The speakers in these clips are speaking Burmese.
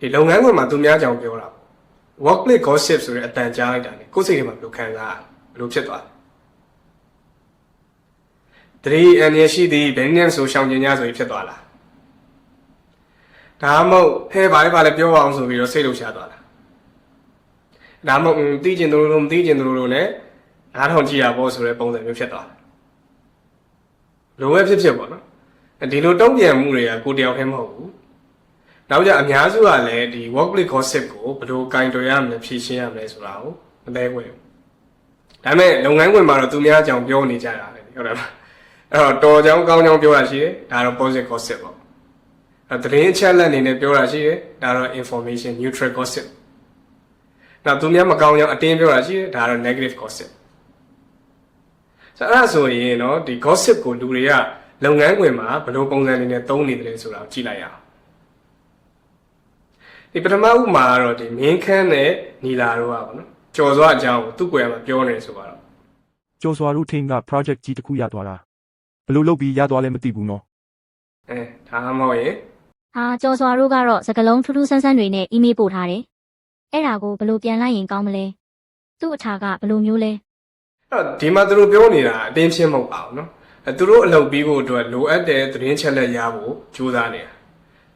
ဒီလုပ်ငန်းခွင်မှာသူများကြောင်ပြောတာ workplace gossip ဆိုတဲ့အတန်ကြားလိုက်တာလေကိုယ်စိတ်ထဲမှာဘယ်လိုခံစားဘယ်လိုဖြစ်သွားလဲတတိအန်ရရှိသည်ဘယ်နည်းဆိုရှောင်ကျင်ကြဆိုပြီးဖြစ်သွားလားဒါမှမဟုတ်ဟဲဘာလဲပြောအောင်ဆိုပြီးတော့စိတ်လှုပ်ရှားသွားလားဒါမှမဟုတ်သိကျင်တို့လို့မသိကျင်တို့လို့လည်းနားထောင်ကြည့်ရဖို့ဆိုတဲ့ပုံစံမျိုးဖြစ်သွားတယ်လိုပဲဖြစ်ပေါ့နော်ဒီလိုတုံ့ပြန်မှုတွေကကိုတယောက်တည်းမဟုတ်ဘူးနောက်ကြအများစုကလည်းဒီ workplace gossip ကိုဘယ်လိုကင်တွယ်ရမလဲဖြေရှင်းရမလဲဆိုတာကိုမသိဘူးဒါပေမဲ့လုပ်ငန်းခွင်မှာတော့သူများအကြောင်းပြောနေကြတာလေဟုတ်တယ်မလားအဲ့တော့တော်ကြောင်းကောင်းကြောင်းပြောတာရှိတယ်ဒါတော့ positive gossip ပေါ့အဲ့သတင်းအချက်အလက်အနေနဲ့ပြောတာရှိတယ်ဒါတော့ information neutral gossip နောက်သူများမကောင်းကြောင်းအတင်းပြောတာရှိတယ်ဒါတော့ negative gossip ဆိုတော့အဲ့ဒါဆိုရင်เนาะဒီ gossip ကိုလူတွေကလုပ်ငန်းခွင်မှာဘယ်လိုပုံစံတွေနဲ့သုံးနေတယ်ဆိုတာကိုကြည့်လိုက်ရအောင်ဒီပထမဥမာကတော့ဒီမင်းခန်းနဲ့နီလာတို့ကပေါ့နော်ကြော်စွာအကြောင်းကိုသူ့ကိုယ်မှာပြောနေဆိုတော့ကျော်စွာတို့ team က project ကြီးတစ်ခုရသွားတာဘယ်လိုလုပ်ပြီးရသွားလဲမသိဘူးနော်ဒါမှမဟုတ်ရင်ဟာကျော်စွာတို့ကတော့စကလုံးထူးထူးဆန်းဆန်းတွေနဲ့ email ပို့ထားတယ်အဲ့ဒါကိုဘယ်လိုပြန်လိုက်ရင်ကောင်းမလဲသူ့အထာကဘယ်လိုမျိုးလဲအဲ့တော့ဒီမှာသူတို့ပြောနေတာအတင်းချင်းမဟုတ်ပါဘူးနော်သူတို့အလုပ်ပြီးဖို့အတွက်လိုအပ်တဲ့သတင်းချက်လက်ရဖို့ကြိုးစားနေတာ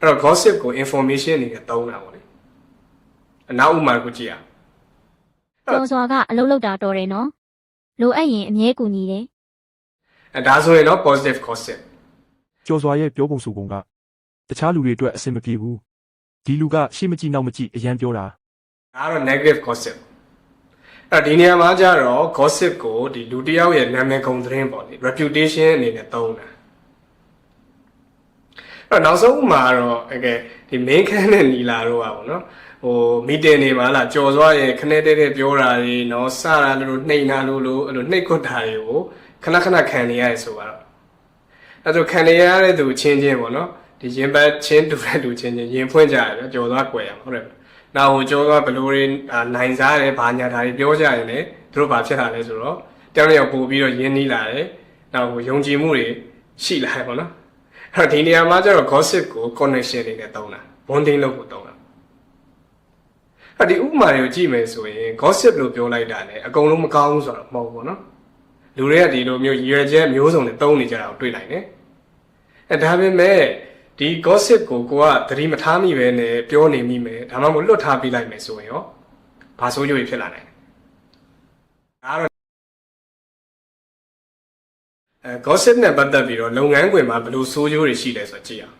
အဲ့တော့ gossip ကို information အနေနဲ့သုံးတာပေါ့လေအနောက်ဥမာကိုကြည့်ရကျော်စွာကအလုပ်လုပ်တာတော်တယ်နော်လိုအပ်ရင်အမြဲကူညီတယ်ဒါဆိုရင်တော့ positive gossip ကျော်စွာရဲ့ပြောပုံဆိုပုံကတခြားလူတွေအတွက်အဆင်မပြေဘူးဒီလူကရှေ့မကြည့်နောက်မကြည့်အရန်ပြောတာဒါကတော့ negative gossip အဲ့ဒီနေရာမှာကျတော့ gossip ကိုဒီလူတစ်ယောက်ရဲ့နာမည်ဂုဏ်သတင်းပေါ့လေ reputation အနေနဲ့သုံးတာအဲ့နောက်ဆုံးဥမာတော့ဒီ main ခန်းနဲ့နီလာတော့ပါဘောနော်meeting တွေမှာလာကြော်စွာရဲ့ခနဲ့တဲ့ပြောတာတွေနော်စတာလို့နှိမ်တာလို့အဲ့လိုနှိပ်ခွတ်တာတွေကိုခဏခံနေရတယ်ဆိုတော့အဲ့ဒါခံနေရတဲ့သူချင်းပေါ့နော်ဒီရင်ပတ်ချင်းတူတဲ့လူချင်းရင်ဖွင့်ကြရတယ်ကြော်စွာကွယ်ရမှာဟုတ်တယ်နောက်ကြော်စွာဘလို့တွေနိုင်စားတယ်ဘာညာဒါတွေပြောကြရင်လည်းသူတို့ဘာဖြစ်တာလဲဆိုတော့တယောက်တစ်ယောက်ပို့ပြီးတော့ရင်းနှီးလာတယ်နောက်ယုံကြည်မှုတွေရှိလာတယ်ပေါ့နော်အဲ့တော့ဒီနေရာမှာကျတော့ gossip ကို connection တွေနဲ့သုံးတာ bonding လုပ်ဖို့သုံးတာအဲ့ဒီဥပမာတွေကိုကြည့်မယ်ဆိုရင် gossip လို့ပြောလိုက်တာလည်းအကုန်လုံးမကောင်းဘူးဆိုတော့မဟုတ်ဘူးနော်လူတွေကဒီလိုမျိုးရွယ်ချက်မျိုးစုံနဲ့သုံးနေကြတာကိုတွေ့နိုင်တယ်ဒါပေမဲ့ဒီ gossip ကိုကသတိမထားမိပဲနဲ့ပြောနေမိမယ်ဒါမှမဟုတ်လွတ်ထားပြလိုက်မယ်ဆိုရင်ရောဘာဆိုးကျိုးတွေဖြစ်လာနိုင်လဲဒါတော့gossip နဲ့ပတ်သက်ပြီးတော့လုပ်ငန်းခွင်မှာဘယ်လိုဆိုးကျိုးတွေရှိလဲဆိုတော့ကြည့်အောင်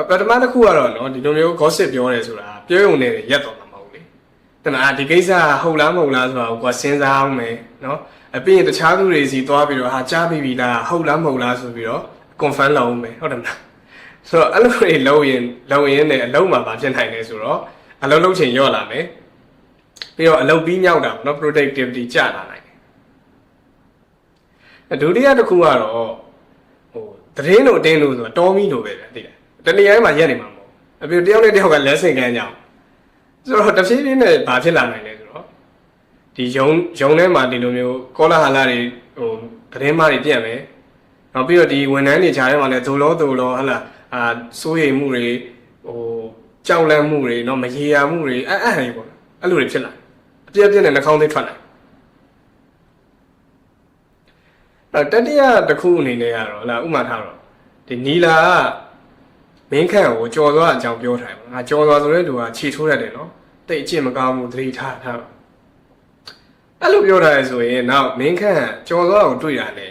ပထမတစ်ခုကတော့နော်ဒီလိုမျိုး gossip ပြောတယ်ဆိုတာပြောရုံနဲ့ရက်တော့မှာမဟုတ်လေတမန်ဒီကိစ္စဟုတ်လားမဟုတ်လားဆိုတာကိုစဉ်းစားအောင်မယ်နော်ပြီးရင်တခြားသူတွေစီသွားပြီးတော့ဟာကြားပြီးပြီလားဟုတ်လားမဟုတ်လားဆိုပြီးတော့ confirm လုပ်အောင်မယ်ဟုတ်တယ်မလားဆိုတော့အဲ့လိုတွေလုပ်ရင်လည်းအလုံးမှာမဖြစ်နိုင်လဲဆိုတော့အလုံးလုံးချိန်ရော့လာမယ်ပြီးတော့အလုံးပြီးမြောက်တာနော် productivity ကျလာနိုင်တယ်ဒုတိယတစ်ခုကတော့သတင်းလို့တင်းလို့ဆိုတော့တော်မီလို့ပဲသိတယ်တနည်းအားဖြင့်ရက်နေမှာမဟုတ်အပြင်တယောက်နဲ့တယောက်က lesson ကမ်းကြအောင်ဆိုတော့တဖြည်းဖြည်းနဲ့ဘာဖြစ်လာနိုင်လဲဆိုတော့ဒီယုံထဲမှာဒီလိုမျိုးကောလာဟာလာတွေသတင်းမှတွေပြန့်မယ်နောက်ပြီးတော့ဒီဝန်ထမ်းတွေခြားထဲမှာလည်းဒိုလောဟလာစိုးရိမ်မှုတွေကြောက်လန့်မှုတွေเนาะမရေရာမှုတွေအဲ့တွေပေါ့အဲ့လိုတွေဖြစ်လာအပြည့်နဲ့နှာခေါင်းသေးထွက်လာတတိယတစ်ခုအနေနဲ့ကတော့ဟလာဥမာထားတော့ဒီနီလာကမင်းခန့်ကိုကြော်သွားအကြောင်းပြောထားတယ်ငါကြော်သွားဆိုတဲ့လူကခြေထိုးရတယ်เนาะတိတ်အကျင့်မကောင်းဘူးသတိထားအဲ့လိုပြောထားရဆိုရင်နောက်မင်းခန့်ကြော်သွားကိုတွေ့တာလေ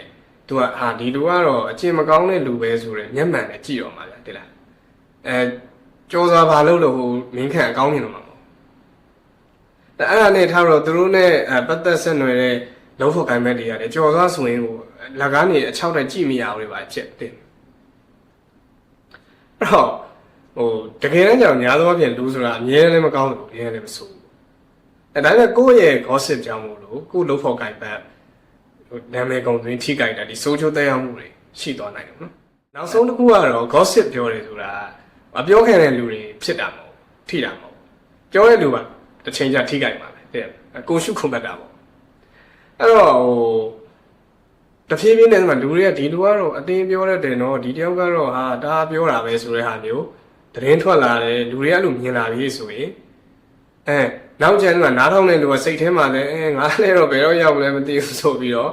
သူကဒီလူကတော့အကျင့်မကောင်းတဲ့လူပဲဆိုရယ်မျက်မှန်နဲ့ကြည့်တော့မှာဗျာတိလားကြော်စွာဘာလို့လို့မင်းခန့်အကောင်းမြင်တော့မှာမဟုတ်အဲ့ဒါနဲ့ထားတော့သူတို့နဲ့ပတ်သက်ဆက်နွယ်တဲ့လုံးဖို့ကိုင်မဲ့တွေရတယ်ကြော်စွာဆိုရင်လက်ကားနေအချောက်တက်ကြည့်မရဘူးလေပါဖြစ်တယ်အဲ့တော့တကယ်တမ်းကြောင့်ညာသောအပြင်လူဆိုတာအမြဲတမ်းမကောင်းဘူးအမြဲတမ်းမဆိုးဘူးဒါပေမဲ့ကိုယ့်ရဲ့ gossip ကြောင့်မို့လို့ကိုယ်လုံးဖို့ကိုင်ပတ်နာမည်ကုန်သွင်းထိကြိုက်တာဒီ social တက်ရောက်မှုတွေရှိသွားနိုင်တယ်နော်နောက်ဆုံးတစ်ခုကတော့ gossip ပြောတယ်ဆိုတာအပြောခံတဲ့လူတွေဖြစ်တာမဟုတ်ထိတာမဟုတ်ပြောတဲ့လူကတစ်ချိန်ကျထိကြိုက်ပါပဲတဲ့ကိုရှုခုံပတ်တာပေါ့အဲ့တော့တဖြည်းဖြည်းနဲ့ဒီလူတွေကဒီလူကတော့အတင်းပြောတဲ့တယ်နော်ဒီတယောက်ကတော့ဒါပြောတာပဲဆိုတဲ့ဟာမျိုးတ သတင်းထွက်လာတယ်လူတွေကအဲ့လိုမြင်လာပြီဆိုရင်နောက်ကျန်ကနားထောင်တဲ့လူကစိတ်ထဲမှာလည်းငါလည်းတော့ဘယ်တော့ရောက်မလဲမသိဘူးဆိုပြီးတော့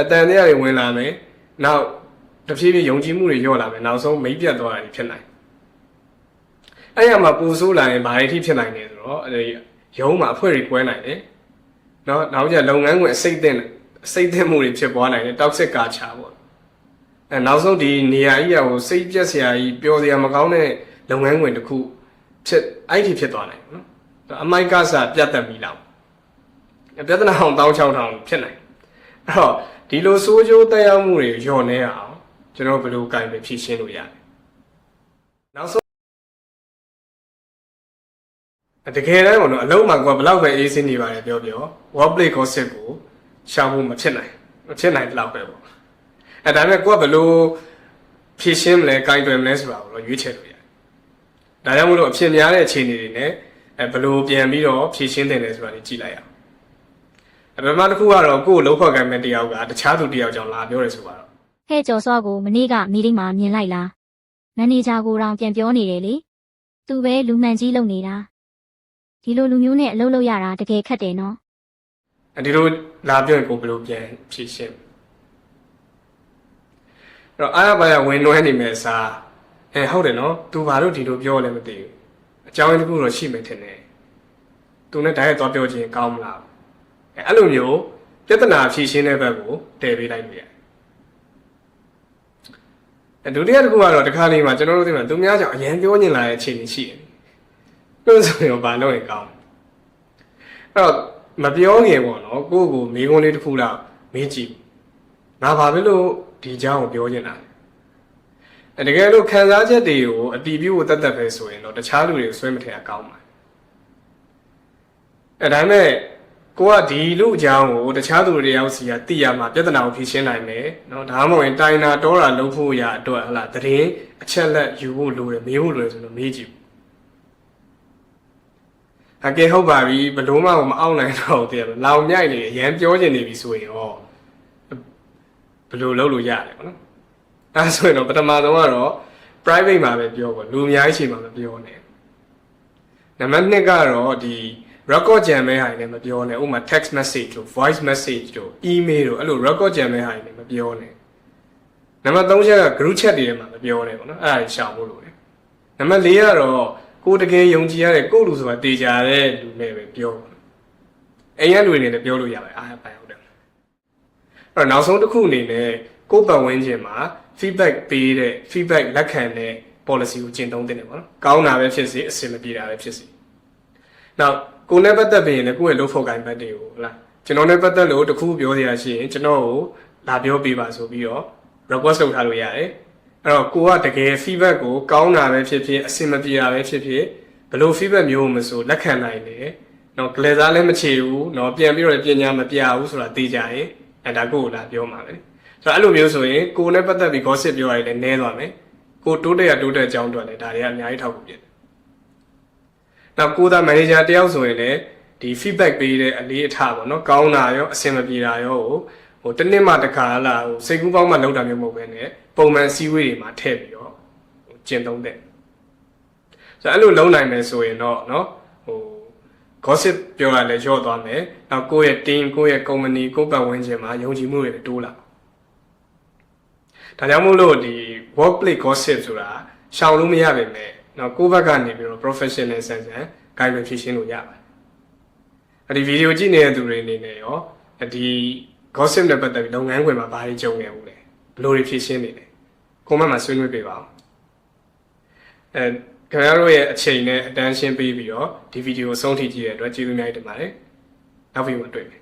အတန်တရားတွေဝင်လာမယ်နောက်တဖြည်းဖြည်းယုံကြည်မှုတွေလျော့လာမယ်နောက်ဆုံးမိတ်ပြတ်သွားတာဖြစ်နိုင်အဲ့ရမှာပူဆိုးလာရင်ဘာတွေထိဖြစ်နိုင်လဲဆိုတော့ရုံးမှာအဖွဲ့တွေကွဲနိုင်တယ်နော်နောက်ကျလုပ်ငန်းခွင်အစိတ်သင့်မှုတွေဖြစ်ပွားနိုင်တယ် toxic culture ပေါ့နောက်ဆုံးဒီနေရာကြီးကစိတ်ပြက်စရာကြီးပျော်စရာမကောင်းတဲ့လုပ်ငန်းခွင်တစ်ခုအဲ့ဒီဖြစ်သွားနိုင်နော်အမိုက်ကစားပြတ်တက်ပြီးလောက်ပြဿနာအောင်16000ဖြစ်နိုင်အဲ့တော့ဒီလိုစိုးကျိုးတက်ရောက်မှုတွေညှော်နေအောင်ကျွန်တော်ဘယ်လိုကင်ပဲဖြည့်ရှင်းလို့ရတယ်နောက်ဆုံးတကယ်တမ်းကတော့အလုံးမှာကဘယ်လောက်ပဲအေးစင်းနေပါလေပြော workplace gossip ကိုရှောင်ဖို့မဖြစ်နိုင်တဲ့လောက်ပဲပေါ့ဒါပေမဲ့ကိုကဘယ်လိုဖြည့်ရှင်းမလဲကင်တွယ်မလဲဆိုတာကိုတော့ရွေးချယ်လို့ရတယ်ဒါကြောင့်မို့လို့အဖြစ်များတဲ့အခြေအနေတွေနဲ့ဘယ်လိုပြန်ပြီးတော့ဖြည့်ရှင်းတင်လဲဆိုတာကိုကြည့်လိုက်အောင်ပထမတစ်ခုကတော့ကိုယ်လှုပ်ဖော်ကံမဲ့တယောက်ကတခြားသူတယောက်ကြောင့်လာပြောတယ်ဆိုတော့ဟဲ့ကျော်စောကိုမနေ့ကမီတင်းမှာမြင်လိုက်လားမန်နေဂျာကိုတောင်ပြန်ပြောနေတယ်လေသူပဲလူမှန်ကြီးလုပ်နေတာဒီလိုလူမျိုးနဲ့အလုပ်လုပ်ရတာတကယ်ခက်တယ်နော်ဒီလိုလာပြောရင်ကိုဘယ်လိုပြန်ဖြည့်ရှင်းအဲ့တော့အားရပါရဝင်နှွဲနေမယ်စားဟုတ်တယ်နော်သူဘာလို့ဒီလိုပြောလဲမသိဘူးအကြောင်းတစ်ခုတော့ရှိမယ်ထင်တယ်သူနဲ့တိုက်ရိုက်သွားပြောခြင်းကောင်းမလားအဲ့လိုမျိုးပြဿနာဖြည့်ရှင်းတဲ့ဘက်ကိုတည်ပေးလိုက်လို့ရတယ်ဒုတိယတစ်ခုကတော့တခါလေးမှာကျွန်တော်တို့သိမှာသူများကြောင့်အရင်ပြောညင်လာတဲ့အခြေအနေရှိတယ်ပြောဆိုရင်ဘာလို့ရင်ကောင်းအဲ့တော့မပြောခင်ပေါ့နော်ကိုယ့်ကိုမိကုန်းလေးတစ်ခုလောက်မေးကြည့်ငါဘာဖြစ်လို့ဒီအကြောင်းကိုပြောညင်တာလဲတကယ်လို့ခံစားချက်တွေကိုအတီးပြုတ်တတ်ပဲဆိုရင်တော့တခြားလူတွေကိုဆွဲမထည့်ရကောင်းပါဒါပေမဲ့ကိုကဒီလူအကြောင်းကိုတခြားသူတွေရောက်စီကသိရမှာပြဿနာကိုဖြေရှင်းနိုင်မယ်နော်ဒါမှမဟုတ်တိုင်နာတောတာလုပ်ဖို့ရအတွက်ဟလာသတင်းအချက်လက်ယူဖို့လိုတယ်မေးဖို့လိုတယ်ဆိုတော့မေးကြည့်အကဲဟုတ်ပါပြီဘလို့မှမအောင်နိုင်တော့တည်းလောင်မြိုက်နေရန်ပြောချင်နေပြီဆိုရင်ရောဘလို့လုပ်လို့ရတယ်ပေါ့နော်အဲဆိုရင်တော့ပထမဆုံးကတော့ private မှာပဲပြောပေါ့လူအများကြီးချိန်မှာမပြောနဲ့နံပါတ်2ကတော့ဒီrecord ကြံမဲ့ဟာတွေလည်းမပြောနဲ့ဥပမာ text message တို့ voice message တို့ email တို့အဲ့လို record ကြံမဲ့ဟာတွေလည်းမပြောနဲ့နံပါတ်3ချက်က group chat တွေထဲမှာမပြောနဲ့ပေါ့နော်အဲ့ဒါတွေရှောင်ဖို့လိုတယ်နံပါတ်4ကတော့ကိုတကယ်ယုံကြည်ရတဲ့ကိုယ့်လူဆိုတာတေချာတဲ့လူနဲ့ပဲပြောပါအိမ်ရလူတွေနဲ့ပြောလို့ရပါတယ်အားပိုင်ဟုတ်တယ်အဲ့တော့နောက်ဆုံးတစ်ခုအနေနဲ့ကိုယ့်ပတ်ဝန်းကျင်မှာ feedback ပေးတဲ့ feedback လက်ခံတဲ့ policy ကိုကျင့်သုံးသင့်တယ်ပေါ့နော်ကောင်းတာပဲဖြစ်စေအဆင်မပြေတာပဲဖြစ်စေနောက်ကိုနဲ့ပတ်သက်ပြီးရင်လည်းကိုယ့်ရဲ့လုပ်ဖို့ကိုင်ပတ်တွေကိုဟုတ်လားကျွန်တော်နဲ့ပတ်သက်လို့တခုပြောစရာရှိရင်ကျွန်တော်ကိုလာပြောပေးပါဆိုပြီးတော့ request လုပ်ထားလို့ရတယ်အဲ့တော့ကိုကတကယ် feedback ကိုကောင်းတာပဲဖြစ်ဖြစ်အဆင်မပြေတာပဲဖြစ်ဖြစ်ဘယ်လို feedback မျိုးမဆိုလက်ခံနိုင်တယ်နော်ကလေးစားလည်းမချေဘူးနော်ပြန်ပြီးတော့ပညာမပြဘူးဆိုတာသိကြရင်ဒါကိုလာပြောမှာပဲဆိုတော့အဲ့လိုမျိုးဆိုရင်ကိုနဲ့ပတ်သက်ပြီး gossip ပြောရရင်လည်းနည်းသွားမယ်ကိုတိုးတက်အကြောင်းအတွက်လည်းဒါတွေကအများကြီးထောက်ကူဖြစ်တယ်နောက်ကိုသာ manager တယောက်ဆိုရင်လည်းဒီ feedback ပေးတဲ့အလေးအထားပေါ့နော်ကောင်းတာရောအဆင်မပြေတာရောဟိုတစ်နှစ်မှတစ်ခါလာဟိုစိတ်ကူးပေါင်းမှလောက်တာမျိုးမဟုတ်ဘဲနဲ့ပုံမှန်စည်းဝေးတွေမှာထည့်ပြီးတော့ကျင့်သုံးတဲ့ဆိုတော့အဲ့လိုလုံးနိုင်မယ်ဆိုရင်တော့နော်ဟို gossip ပြောရလဲရော့သွားမယ်နောက်ကိုယ့်ရဲ့ team ကိုယ့်ရဲ့ company ကိုယ့်ပတ်ဝန်းကျင်မှာယုံကြည်မှုတွေတိုးလာဒါကြောင့်မို့လို့ဒီ workplace gossip ဆိုတာရှောင်လို့မရပါပဲနော်ကိုယ့်ဘက်ကနေပြီးတော့ professional ဆန်ဆန် guide ဖြည့်ရှင်းလို့ရပါတယ်အဲ့ဒီဗီဒီယိုကြည့်နေတဲ့သူတွေအနေနဲ့ရောဒီ gossip နဲ့ပတ်သက်ပြီးလုပ်ငန်းခွင်မှာဘာတွေကြုံနေဘူးလဲဘယ်လိုတွေဖြည့်ရှင်းနေလဲ comment မှာဆွေးနွေးပေးပါဦးခင်ဗျားတို့ရဲ့အချိန်နဲ့ attention ပေးပြီးတော့ဒီဗီဒီယိုအဆုံးထိကြည့်ရတဲ့အတွက်ကျေးဇူးများတင်ပါတယ်နောက်ဗီဒီယိုမှာတွေ့မယ်